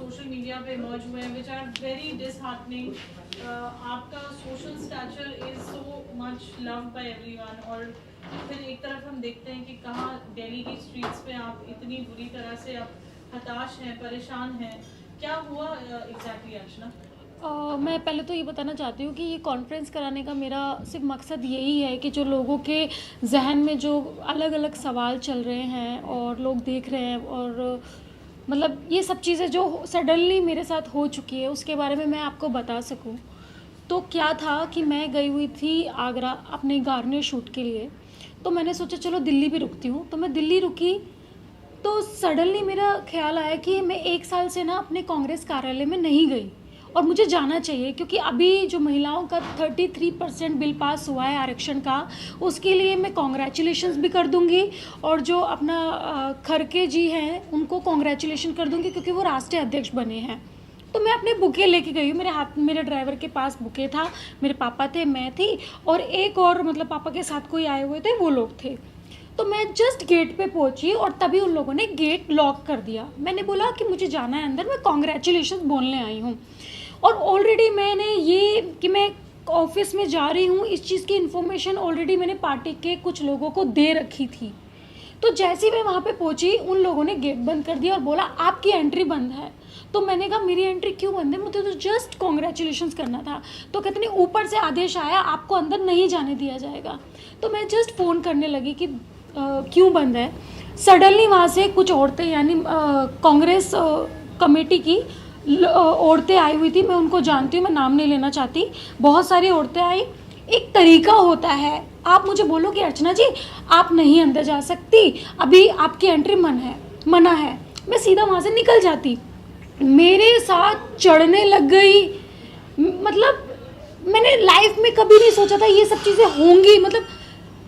Social media पे emerge हुए हैं, विच आर वेरी डिसहार्टनिंग। आपका social stature is so much loved by everyone, और फिर एक तरफ हम देखते हैं कि कहाँ दिल्ली की स्ट्रीट्स पे आप इतनी बुरी तरह से आप हताश हैं, परेशान हैं। क्या हुआ एग्जैक्टली अर्चना? मैं पहले तो ये बताना चाहती हूँ कि ये कॉन्फ्रेंस कराने का मेरा सिर्फ मकसद यही है कि जो लोगों के जहन में जो अलग अलग सवाल चल रहे हैं और लोग देख रहे हैं, और मतलब ये सब चीज़ें जो सडनली मेरे साथ हो चुकी है उसके बारे में मैं आपको बता सकूँ। तो क्या था कि मैं गई हुई थी आगरा अपने गार्नियर शूट के लिए, तो मैंने सोचा चलो दिल्ली भी रुकती हूँ। तो मैं दिल्ली रुकी तो सडनली मेरा ख्याल आया कि मैं 1 साल से ना अपने कांग्रेस कार्यालय में नहीं गई और मुझे जाना चाहिए, क्योंकि अभी जो महिलाओं का 33% बिल पास हुआ है आरक्षण का, उसके लिए मैं कॉन्ग्रेचुलेशंस भी कर दूंगी, और जो अपना खरके जी हैं उनको कॉन्ग्रेचुलेशन कर दूंगी क्योंकि वो राष्ट्रीय अध्यक्ष बने हैं। तो मैं अपने बुके लेके गई हूँ, मेरे हाथ मेरे ड्राइवर के पास बुके था, मेरे पापा थे, मैं थी, और एक और मतलब पापा के साथ कोई आए हुए थे, वो लोग थे। तो मैं जस्ट गेट पे पहुंची और तभी उन लोगों ने गेट लॉक कर दिया। मैंने बोला कि मुझे जाना है अंदर, मैं कॉन्ग्रेचुलेशन बोलने आई हूँ। और ऑलरेडी मैंने ये कि मैं ऑफिस में जा रही हूँ, इस चीज़ की इन्फॉर्मेशन ऑलरेडी मैंने पार्टी के कुछ लोगों को दे रखी थी। तो जैसे ही मैं वहाँ पे पहुँची उन लोगों ने गेट बंद कर दिया और बोला आपकी एंट्री बंद है। तो मैंने कहा मेरी एंट्री क्यों बंद है, मुझे तो जस्ट कॉन्ग्रेचुलेशंस करना था। तो कहते नहीं ऊपर से आदेश आया आपको अंदर नहीं जाने दिया जाएगा। तो मैं जस्ट फ़ोन करने लगी कि क्यों बंद है। सडनली वहाँ से कुछ औरतें यानी कांग्रेस कमेटी की औरतें आई हुई थी, मैं उनको जानती हूँ, मैं नाम नहीं लेना चाहती, बहुत सारी औरतें आई। एक तरीका होता है, आप मुझे बोलो कि अर्चना जी आप नहीं अंदर जा सकती, अभी आपकी एंट्री मना है, मैं सीधा वहाँ से निकल जाती। मेरे साथ चढ़ने लग गई। मतलब मैंने लाइफ में कभी नहीं सोचा था ये सब चीज़ें होंगी। मतलब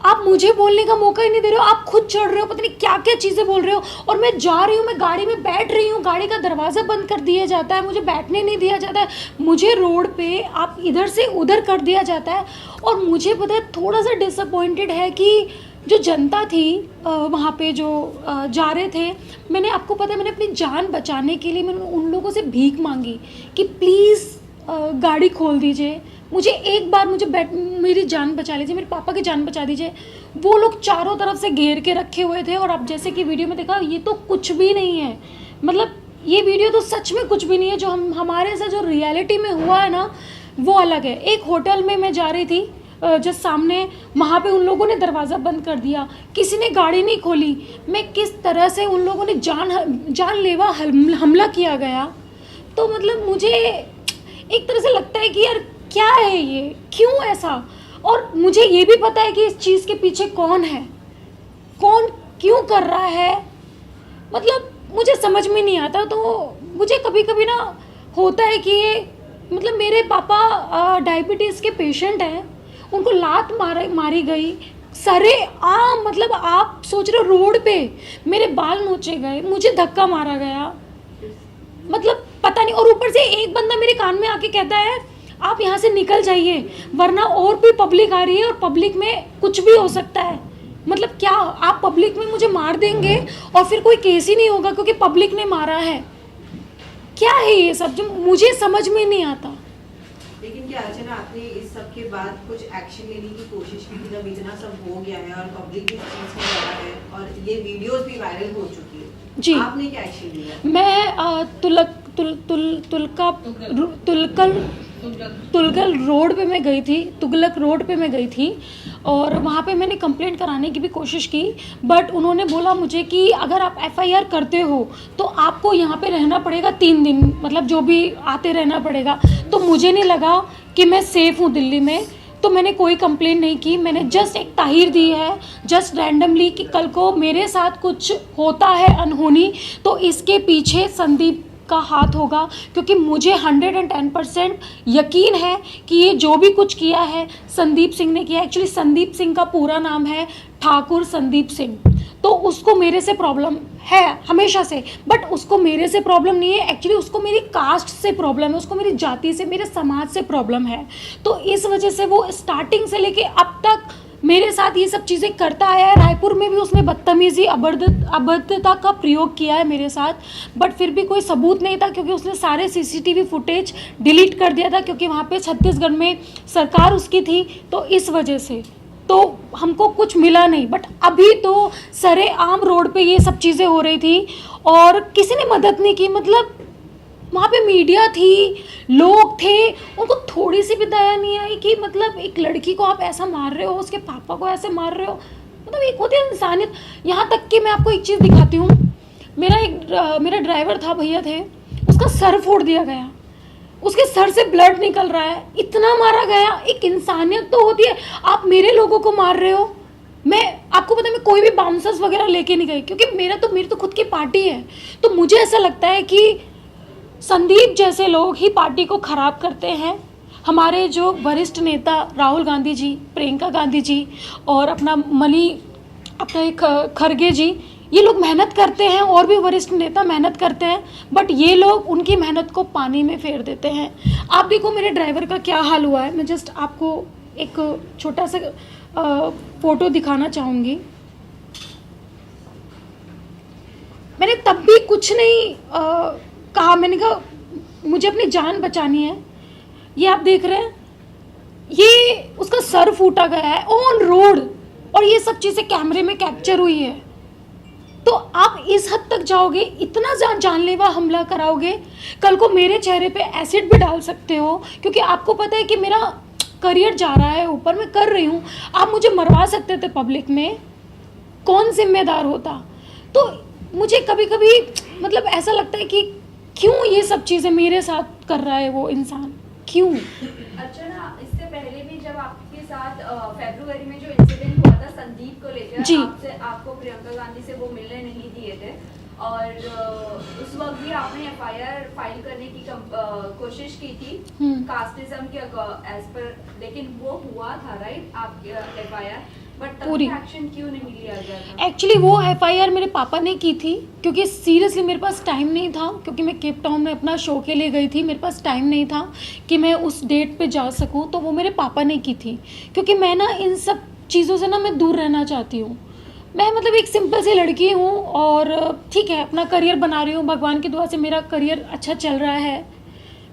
आप मुझे बोलने का मौका ही नहीं दे रहे हो, आप खुद चढ़ रहे हो, पता नहीं क्या क्या चीज़ें बोल रहे हो। और मैं जा रही हूँ, मैं गाड़ी में बैठ रही हूँ, गाड़ी का दरवाज़ा बंद कर दिया जाता है, मुझे बैठने नहीं दिया जाता है, मुझे रोड पे आप इधर से उधर कर दिया जाता है। और मुझे पता है थोड़ा सा डिसअपॉइंटेड है कि जो जनता थी वहाँ पे जो जा रहे थे, मैंने आपको पता है मैंने अपनी जान बचाने के लिए मैंने उन लोगों से भीख मांगी कि प्लीज़ गाड़ी खोल दीजिए, मुझे एक बार मेरी जान बचा लीजिए, मेरे पापा की जान बचा दीजिए। वो लोग चारों तरफ से घेर के रखे हुए थे। और अब जैसे कि वीडियो में देखा, ये तो कुछ भी नहीं है, मतलब ये वीडियो तो सच में कुछ भी नहीं है। जो हमारे साथ जो रियलिटी में हुआ है ना वो अलग है। एक होटल में मैं जा रही थी, जस्ट सामने, वहाँ पे उन लोगों ने दरवाज़ा बंद कर दिया, किसी ने गाड़ी नहीं खोली। मैं किस तरह से उन लोगों ने जानलेवा हमला किया गया। तो मतलब मुझे एक तरह से लगता है कि यार क्या है ये, क्यों ऐसा। और मुझे ये भी पता है कि इस चीज़ के पीछे कौन है, कौन क्यों कर रहा है, मतलब मुझे समझ में नहीं आता। तो मुझे कभी कभी ना होता है कि ये मतलब मेरे पापा डायबिटीज़ के पेशेंट हैं, उनको लात मारी गई सरे आम, मतलब आप सोच रहे हो रोड पे मेरे बाल नोचे गए, मुझे धक्का मारा गया, मतलब पता नहीं। और ऊपर से एक बंदा मेरे कान में आके कहता है आप यहाँ से निकल जाइए वरना और भी पब्लिक आ रही है और पब्लिक में कुछ भी हो सकता है। मतलब क्या आप पब्लिक में मुझे मार देंगे और फिर कोई केस ही नहीं होगा क्योंकि पब्लिक ने मारा है? क्या है ये सब जो मुझे समझ में नहीं आता। लेकिन क्या अर्चना आपने इस सब के बाद कुछ एक्शन लेने की कोशिश की थी? जब इतना सब हो गया है और पब्लिक इस चीज में लगा है और ये वीडियोस भी वायरल हो चुकी है, जी आपने क्या एक्शन लिया? मैं तुलकल रोड पे मैं गई थी, तुगलक रोड पे मैं गई थी और वहाँ पे मैंने कंप्लेंट कराने की भी कोशिश की, बट उन्होंने बोला मुझे कि अगर आप एफआईआर करते हो तो आपको यहाँ पे रहना पड़ेगा 3 दिन, मतलब जो भी आते रहना पड़ेगा। तो मुझे नहीं लगा कि मैं सेफ़ हूँ दिल्ली में, तो मैंने कोई कंप्लेंट नहीं की। मैंने जस्ट एक ताहीर दी है, जस्ट रैंडमली, कि कल को मेरे साथ कुछ होता है अनहोनी तो इसके पीछे संदीप का हाथ होगा, क्योंकि मुझे 110% यकीन है कि ये जो भी कुछ किया है संदीप सिंह ने किया। एक्चुअली संदीप सिंह का पूरा नाम है ठाकुर संदीप सिंह, तो उसको मेरे से प्रॉब्लम है हमेशा से, बट उसको मेरे से प्रॉब्लम नहीं है। एक्चुअली उसको मेरी कास्ट से प्रॉब्लम है, उसको मेरी जाति से, मेरे समाज से प्रॉब्लम है। तो इस वजह से वो स्टार्टिंग से लेके अब तक मेरे साथ ये सब चीज़ें करता आया है। रायपुर में भी उसने बदतमीजी अभद्रता का प्रयोग किया है मेरे साथ, बट फिर भी कोई सबूत नहीं था क्योंकि उसने सारे सीसीटीवी फुटेज डिलीट कर दिया था, क्योंकि वहाँ पे छत्तीसगढ़ में सरकार उसकी थी, तो इस वजह से तो हमको कुछ मिला नहीं। बट अभी तो सरेआम रोड पे ये सब चीज़ें हो रही थी और किसी ने मदद नहीं की। मतलब वहाँ पे मीडिया थी, लोग थे, उनको थोड़ी सी भी दया नहीं आई कि मतलब एक लड़की को आप ऐसा मार रहे हो, उसके पापा को ऐसे मार रहे हो। मतलब एक होती है इंसानियत। यहाँ तक कि मैं आपको एक चीज़ दिखाती हूँ, मेरा ड्राइवर था, भैया थे, उसका सर फोड़ दिया गया, उसके सर से ब्लड निकल रहा है, इतना मारा गया। एक इंसानियत तो होती है, आप मेरे लोगों को मार रहे हो। मैं आपको पता है, मैं कोई भी बाउंसर्स वगैरह लेके नहीं गई, क्योंकि मेरी तो खुद की पार्टी है। तो मुझे ऐसा लगता है कि संदीप जैसे लोग ही पार्टी को खराब करते हैं। हमारे जो वरिष्ठ नेता राहुल गांधी जी, प्रियंका गांधी जी और अपना खरगे जी, ये लोग मेहनत करते हैं और भी वरिष्ठ नेता मेहनत करते हैं, बट ये लोग उनकी मेहनत को पानी में फेर देते हैं। आप देखो मेरे ड्राइवर का क्या हाल हुआ है। मैं जस्ट आपको एक छोटा सा फोटो दिखाना चाहूँगी। मैंने तब भी कुछ नहीं कहा, मैंने कहा मुझे अपनी जान बचानी है। ये आप देख रहे हैं, ये उसका सर फूटा गया है ऑन रोड, और ये सब चीज़ें कैमरे में कैप्चर हुई है। तो आप इस हद तक जाओगे, इतना जानलेवा हमला कराओगे। कल को मेरे चेहरे पे एसिड भी डाल सकते हो, क्योंकि आपको पता है कि मेरा करियर जा रहा है ऊपर, मैं कर रही हूँ। आप मुझे मरवा सकते थे पब्लिक में, कौन जिम्मेदार होता। तो मुझे कभी कभी मतलब ऐसा लगता है कि क्यों ये सब चीज़ें मेरे साथ कर रहा है वो इंसान, क्यों। अर्चना, इससे पहले भी जब आपके साथ फरवरी में जो इंसिडेंट हुआ था संदीप को लेकर, आपको प्रियंका गांधी से वो मिलने नहीं दिए थे, और उस वक्त भी आपने एफआईआर फाइल करने की कोशिश की थी कास्टिज्म के एज पर, लेकिन वो हुआ था राइट, आप एफआईआर, बट तब एक्शन क्यों नहीं लिया गया था? एक्चुअली वो एफआईआर मेरे पापा ने की थी, क्योंकि सीरियसली मेरे पास टाइम नहीं था, क्योंकि मैं केप टाउन में अपना शो के लिए गई थी, मेरे पास टाइम नहीं था कि मैं उस डेट पे जा सकूं। तो वो मेरे पापा ने की थी, क्योंकि मैं ना इन सब चीज़ों से ना मैं दूर रहना चाहती हूँ। मैं मतलब एक सिंपल सी लड़की हूँ और ठीक है अपना करियर बना रही हूँ, भगवान की दुआ से मेरा करियर अच्छा चल रहा है,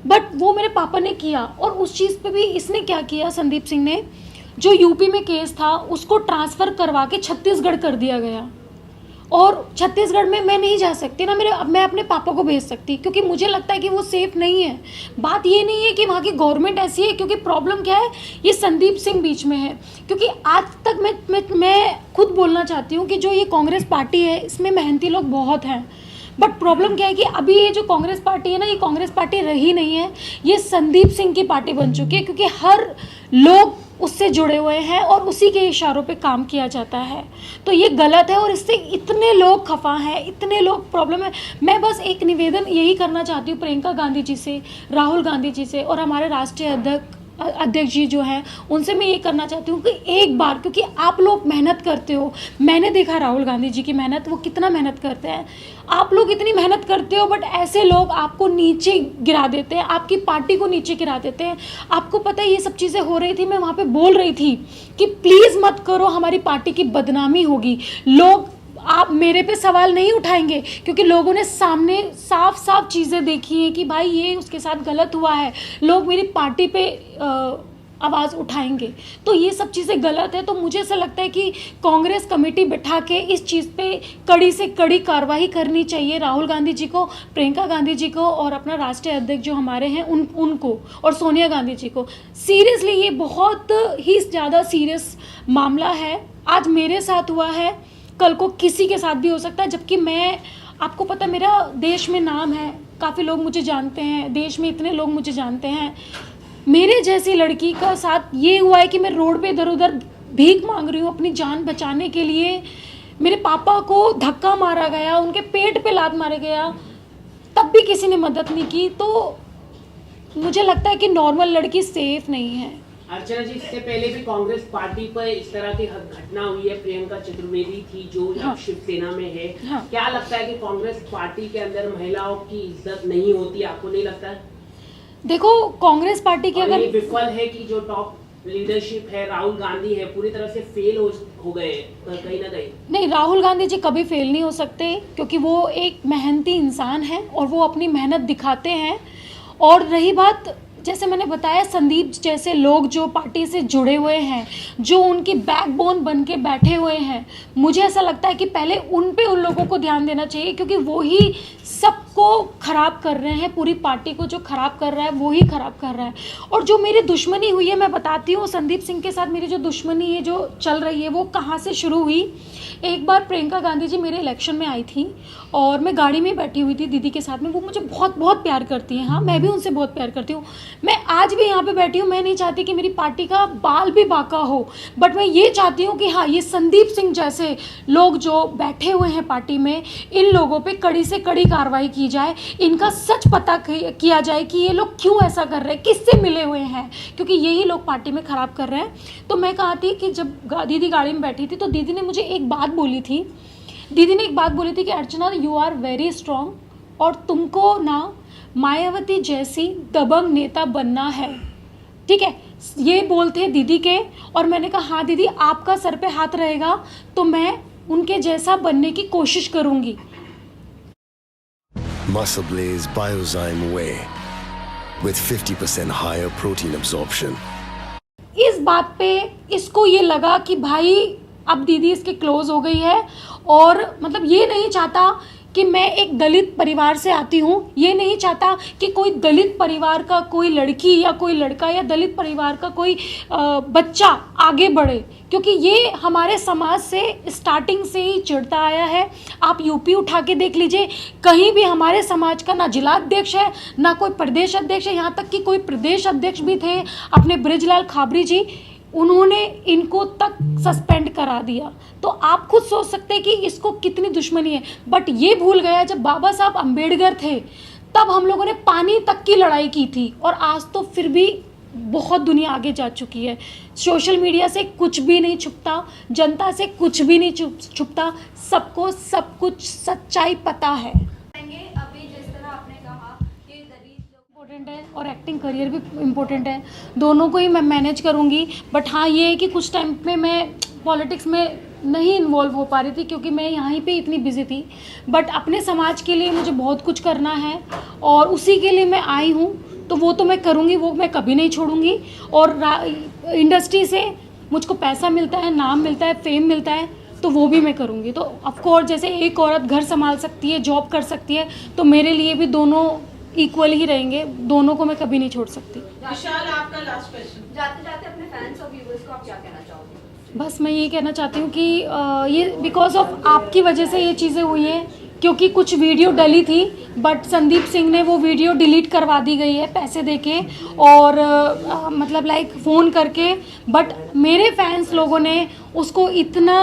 बट वो मेरे पापा ने किया। और उस चीज़ पे भी इसने क्या किया, संदीप सिंह ने, जो यूपी में केस था उसको ट्रांसफ़र करवा के छत्तीसगढ़ कर दिया गया। और छत्तीसगढ़ में मैं नहीं जा सकती ना, मैं अपने पापा को भेज सकती, क्योंकि मुझे लगता है कि वो सेफ़ नहीं है। बात ये नहीं है कि वहाँ की गवर्नमेंट ऐसी है, क्योंकि प्रॉब्लम क्या है, ये संदीप सिंह बीच में है। क्योंकि आज तक मैं खुद बोलना चाहती हूँ कि जो ये कांग्रेस पार्टी है, इसमें मेहनती लोग बहुत हैं, बट प्रॉब्लम क्या है कि अभी ये जो कांग्रेस पार्टी है ना, ये कांग्रेस पार्टी रही नहीं है, ये संदीप सिंह की पार्टी बन चुकी है, क्योंकि हर लोग उससे जुड़े हुए हैं और उसी के इशारों पे काम किया जाता है। तो ये गलत है और इससे इतने लोग खफा हैं, इतने लोग प्रॉब्लम है। मैं बस एक निवेदन यही करना चाहती हूँ प्रियंका गांधी जी से, राहुल गांधी जी से और हमारे राष्ट्रीय अध्यक्ष जी जो हैं, उनसे मैं ये करना चाहती हूँ कि एक बार, क्योंकि आप लोग मेहनत करते हो, मैंने देखा राहुल गांधी जी की मेहनत, वो कितना मेहनत करते हैं, आप लोग इतनी मेहनत करते हो, बट ऐसे लोग आपको नीचे गिरा देते हैं, आपकी पार्टी को नीचे गिरा देते हैं। आपको पता है ये सब चीज़ें हो रही थी, मैं वहाँ पे बोल रही थी कि प्लीज़ मत करो, हमारी पार्टी की बदनामी होगी। लोग आप मेरे पे सवाल नहीं उठाएंगे, क्योंकि लोगों ने सामने साफ साफ चीज़ें देखी हैं कि भाई ये उसके साथ गलत हुआ है, लोग मेरी पार्टी पे आवाज़ उठाएंगे। तो ये सब चीज़ें गलत है। तो मुझे ऐसा लगता है कि कांग्रेस कमेटी बिठा के इस चीज़ पे कड़ी से कड़ी कार्रवाई करनी चाहिए, राहुल गांधी जी को, प्रियंका गांधी जी को और अपना राष्ट्रीय अध्यक्ष जो हमारे हैं उनको और सोनिया गांधी जी को। सीरियसली ये बहुत ही ज़्यादा सीरियस मामला है। आज मेरे साथ हुआ है, कल को किसी के साथ भी हो सकता है, जबकि मैं, आपको पता है मेरा देश में नाम है, काफ़ी लोग मुझे जानते हैं, देश में इतने लोग मुझे जानते हैं। मेरे जैसी लड़की का साथ ये हुआ है कि मैं रोड पे इधर उधर भीख मांग रही हूँ अपनी जान बचाने के लिए। मेरे पापा को धक्का मारा गया, उनके पेट पे लात मारा गया, तब भी किसी ने मदद नहीं की। तो मुझे लगता है कि नॉर्मल लड़की सेफ नहीं है। अर्चना जी, इससे पहले भी कांग्रेस पार्टी पर इस तरह की घटना हुई है, प्रियंका चतुर्वेदी थी जो अब शिवसेना में है। क्या लगता है कि कांग्रेस पार्टी के अंदर महिलाओं की इज्जत नहीं होती, आपको नहीं लगता है? देखो कांग्रेस पार्टी की अगर ये विफल है कि जो टॉप लीडरशिप है, राहुल गांधी है, पूरी तरह से फेल हो गए कहीं ना कहीं? नहीं, राहुल गांधी जी कभी फेल नहीं हो सकते, क्योंकि वो एक मेहनती इंसान है और वो अपनी मेहनत दिखाते हैं। और रही बात, जैसे मैंने बताया, संदीप जैसे लोग जो पार्टी से जुड़े हुए हैं, जो उनकी बैकबोन बन के बैठे हुए हैं, मुझे ऐसा लगता है कि पहले उन लोगों को ध्यान देना चाहिए, क्योंकि वो ही सबको ख़राब कर रहे हैं। पूरी पार्टी को जो ख़राब कर रहा है वो ही ख़राब कर रहा है। और जो मेरी दुश्मनी हुई है, मैं बताती हूँ, संदीप सिंह के साथ मेरी जो दुश्मनी है, जो चल रही है, वो कहाँ से शुरू हुई। एक बार प्रियंका गांधी जी मेरे इलेक्शन में आई थी और मैं गाड़ी में बैठी हुई थी दीदी के साथ में। वो मुझे बहुत बहुत प्यार करती हैं, हाँ, मैं भी उनसे बहुत प्यार करती हूँ। मैं आज भी यहाँ पे बैठी हूँ, मैं नहीं चाहती कि मेरी पार्टी का बाल भी बाका हो, बट मैं ये चाहती हूँ कि हाँ, ये संदीप सिंह जैसे लोग जो बैठे हुए हैं पार्टी में, इन लोगों पे कड़ी से कड़ी कार्रवाई की जाए, इनका सच पता किया जाए कि ये लोग क्यों ऐसा कर रहे हैं, किससे मिले हुए हैं, क्योंकि यही लोग पार्टी में ख़राब कर रहे हैं। तो मैं कहा थी कि जब दीदी गाड़ी में बैठी थी तो दीदी ने मुझे एक बात बोली थी। दीदी ने एक बात बोली थी कि अर्चना, यू आर वेरी स्ट्रॉन्ग और तुमको ना मायावती जैसी दबंग नेता बनना है, ठीक है। ये बोलते दीदी के, और मैंने कहा हाँ दीदी, आपका सर पे हाथ रहेगा तो मैं उनके जैसा बनने की कोशिश करूंगी। Muscle Blaze Biozyme Whey with 50% higher protein absorption. इस बात पे इसको ये लगा कि भाई अब दीदी इसके क्लोज हो गई है, और मतलब ये नहीं चाहता कि मैं एक दलित परिवार से आती हूँ, ये नहीं चाहता कि कोई दलित परिवार का कोई लड़की या कोई लड़का या दलित परिवार का कोई बच्चा आगे बढ़े, क्योंकि ये हमारे समाज से स्टार्टिंग से ही चिढ़ता आया है। आप यूपी उठा के देख लीजिए, कहीं भी हमारे समाज का ना जिला अध्यक्ष है, ना कोई प्रदेश अध्यक्ष है, यहाँ तक कि कोई प्रदेश अध्यक्ष भी थे अपने बृजलाल खाबरी जी, उन्होंने इनको तक सस्पेंड करा दिया। तो आप खुद सोच सकते हैं कि इसको कितनी दुश्मनी है। बट ये भूल गया, जब बाबा साहब अम्बेडकर थे तब हम लोगों ने पानी तक की लड़ाई की थी, और आज तो फिर भी बहुत दुनिया आगे जा चुकी है। सोशल मीडिया से कुछ भी नहीं छुपता, जनता से कुछ भी नहीं छुपता, सबको सब कुछ सच्चाई पता है। अभी जिस तरह आपने कहा कि दलित लोग इम्पोर्टेंट है और एक्टिंग करियर भी इम्पोर्टेंट है, दोनों को ही मैं मैनेज करूँगी। बट हाँ, ये है कि कुछ टाइम पे मैं पॉलिटिक्स में नहीं इन्वॉल्व हो पा रही थी, क्योंकि मैं यहीं पे इतनी बिजी थी। बट अपने समाज के लिए मुझे बहुत कुछ करना है और उसी के लिए मैं आई हूँ, तो वो तो मैं करूँगी, वो मैं कभी नहीं छोड़ूंगी। और इंडस्ट्री से मुझको पैसा मिलता है, नाम मिलता है, फेम मिलता है, तो वो भी मैं करूँगी। तो ऑफकोर्स जैसे एक औरत घर संभाल सकती है, जॉब कर सकती है, तो मेरे लिए भी दोनों इक्वल ही रहेंगे, दोनों को मैं कभी नहीं छोड़ सकती। विशाल, आपका लास्ट क्वेश्चन। जाते जाते अपने फैंस और व्यूअर्स को आप क्या कहना चाहोगे? बस मैं ये कहना चाहती हूँ कि ये बिकॉज ऑफ आपकी वजह से ये चीज़ें हुई हैं, क्योंकि कुछ वीडियो डली थी, बट संदीप सिंह ने वो वीडियो डिलीट करवा दी गई है पैसे देके, और मतलब लाइक फ़ोन करके। बट मेरे फैंस लोगों ने उसको इतना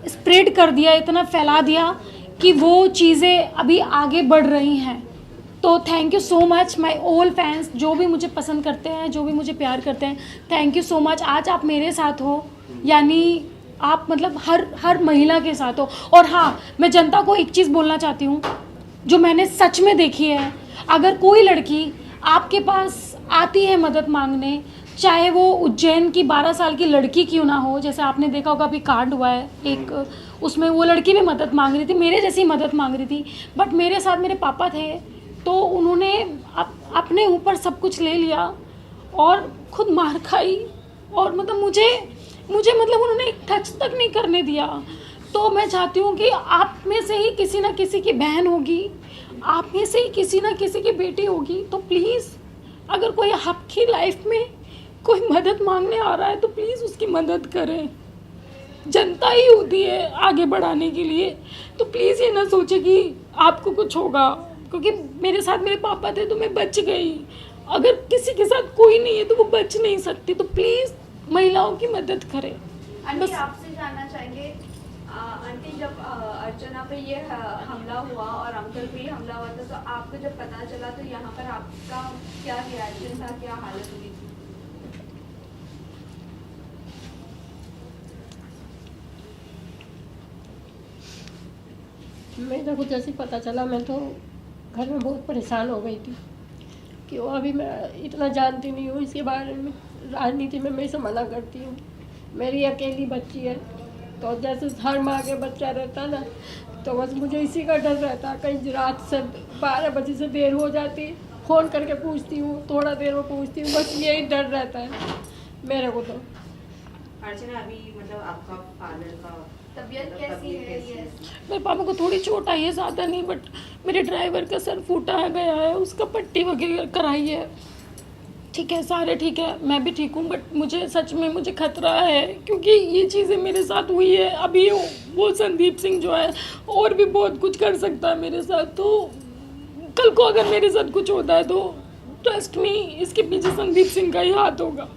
स्प्रेड कर दिया, इतना फैला दिया कि वो चीज़ें अभी आगे बढ़ रही हैं। तो thank you so much my all fans, जो भी मुझे पसंद करते हैं, जो भी मुझे प्यार करते हैं, थैंक यू सो मच। आज आप मेरे साथ हो, यानी आप मतलब हर महिला के साथ हो। और हाँ, मैं जनता को एक चीज़ बोलना चाहती हूँ जो मैंने सच में देखी है। अगर कोई लड़की आपके पास आती है मदद मांगने, चाहे वो उज्जैन की 12 साल की लड़की क्यों ना हो, जैसे आपने देखा होगा अभी कांड हुआ है एक, उसमें वो लड़की भी मदद मांग रही थी, मेरे जैसी मदद मांग रही थी। बट मेरे साथ मेरे पापा थे, तो उन्होंने अपने ऊपर सब कुछ ले लिया और खुद मार खाई, और मतलब मुझे मतलब उन्होंने एक टच तक नहीं करने दिया। तो मैं चाहती हूँ कि आप में से ही किसी ना किसी की बहन होगी, आप में से ही किसी ना किसी की बेटी होगी, तो प्लीज़ अगर कोई आपकी लाइफ में कोई मदद मांगने आ रहा है तो प्लीज़ उसकी मदद करें। जनता ही होती है आगे बढ़ाने के लिए, तो प्लीज़ ये ना सोचे कि आपको कुछ होगा, क्योंकि मेरे साथ मेरे पापा थे तो मैं बच गई। अगर किसी के साथ कोई नहीं है तो वो बच नहीं सकती, तो प्लीज़ महिलाओं की मदद करें। आंटी, आपसे जानना चाहेंगे, आंटी जब अर्चना पे ये हमला हुआ और अंकल पे हमला हुआ था, तो आपको जब पता चला तो यहाँ पर आपका क्या रिएक्शन था, क्या हालत हुई थी? मैं तो जैसे पता चला, मैं तो घर में बहुत परेशान हो गई थी क्यों अभी मैं इतना जानती नहीं हूँ इसके बारे में, राजनीति में मैं इसे मना करती हूँ। मेरी अकेली बच्ची है, तो जैसे हर माँ के बच्चा रहता ना, तो बस मुझे इसी का डर रहता। कहीं रात से 12 बजे से देर हो जाती, फ़ोन करके पूछती हूँ, थोड़ा देर में पूछती हूँ, बस यही डर रहता है मेरे को। तो अर्चना अभी मतलब आपका फादर का तबीयत कैसी है? ये मेरे पापा को थोड़ी चोट आई है, ज़्यादा नहीं, बट मेरे ड्राइवर का सर फूटा गया है, उसका पट्टी वगैरह कराई है। ठीक है, सारे ठीक है, मैं भी ठीक हूँ, बट मुझे सच में मुझे खतरा है क्योंकि ये चीज़ें मेरे साथ हुई है। अभी वो संदीप सिंह जो है और भी बहुत कुछ कर सकता है मेरे साथ, तो कल को अगर मेरे साथ कुछ होता है तो ट्रस्ट मी, इसके पीछे संदीप सिंह का ही हाथ होगा।